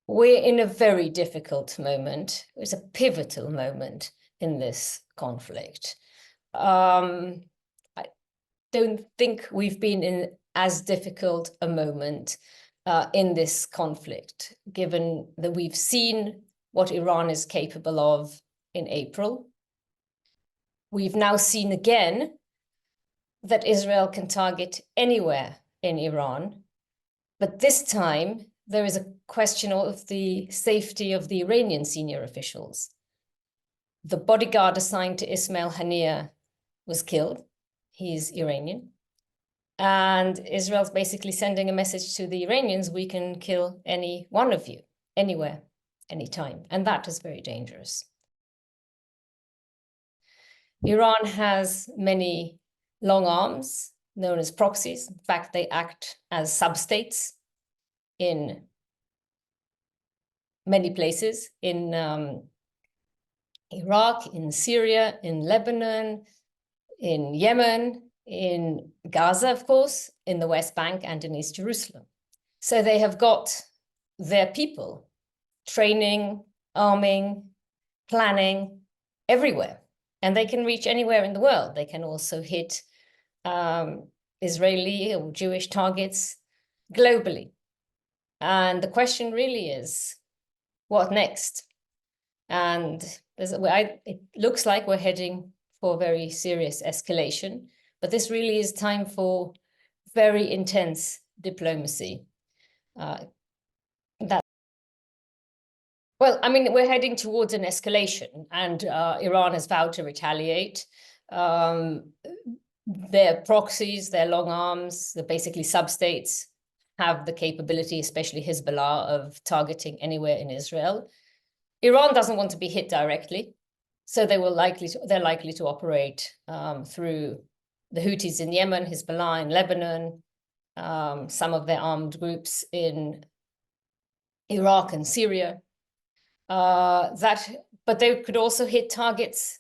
We're in a very difficult moment. It's a pivotal moment in this conflict. I don't think we've been in as difficult a moment in this conflict, given that we've seen what Iran is capable of in April. We've now seen again that Israel can target anywhere in Iran, but this time there is a question of the safety of the Iranian senior officials. The bodyguard assigned to Ismail Haniyeh was killed. He's Iranian. And Israel's basically sending a message to the Iranians, we can kill any one of you, anywhere, anytime. And that is very dangerous. Iran has many long arms, known as proxies. In fact, they act as substates in many places, in Iraq, in Syria, in Lebanon, in Yemen, in Gaza, of course, in the West Bank and in East Jerusalem. So they have got their people training, arming, planning everywhere, and they can reach anywhere in the world. They can also hit Israeli or Jewish targets globally. And the question really is, what next? And it looks like we're heading for very serious escalation, but this really is time for very intense diplomacy. Well, I mean, we're heading towards an escalation, and Iran has vowed to retaliate. Their proxies, their long arms, the basically substates, have the capability, especially Hezbollah, of targeting anywhere in Israel. Iran doesn't want to be hit directly, so they're likely to operate through the Houthis in Yemen, Hezbollah in Lebanon, some of their armed groups in Iraq and Syria. But they could also hit targets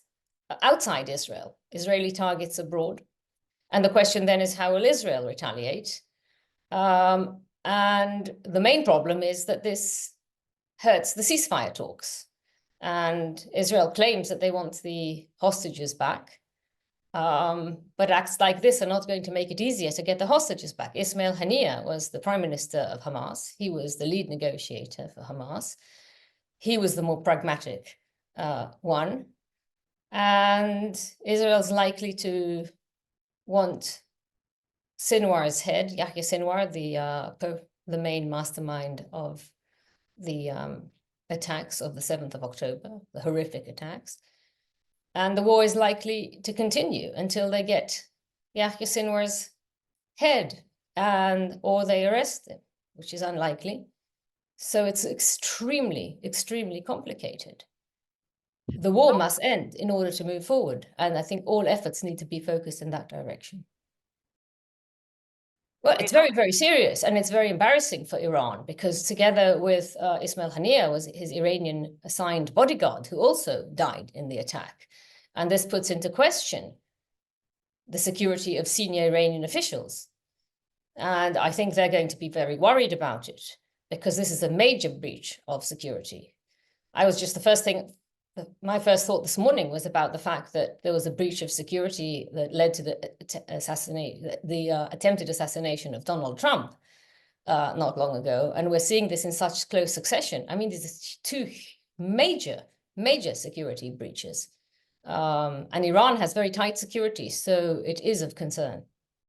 outside Israel, Israeli targets abroad. And the question then is, how will Israel retaliate? And the main problem is that this hurts the ceasefire talks. And Israel claims that they want the hostages back. But acts like this are not going to make it easier to get the hostages back. Ismail Haniyeh was the prime minister of Hamas. He was the lead negotiator for Hamas. He was the more pragmatic one. And Israel's likely to want Sinwar's head, Yahya Sinwar, the main mastermind of the attacks of the 7th of October, the horrific attacks. And the war is likely to continue until they get Yahya Sinwar's head or they arrest him, which is unlikely. So it's extremely, extremely complicated. The war must end in order to move forward. And I think all efforts need to be focused in that direction. Well, it's very, very serious, and it's very embarrassing for Iran, because together with Ismail Haniyeh was his Iranian assigned bodyguard, who also died in the attack. And this puts into question the security of senior Iranian officials. And I think they're going to be very worried about it, because this is a major breach of security. My first thought this morning was about the fact that there was a breach of security that led to the attempted assassination of Donald Trump not long ago. And we're seeing this in such close succession. I mean, these are two major security breaches. And Iran has very tight security, so it is of concern.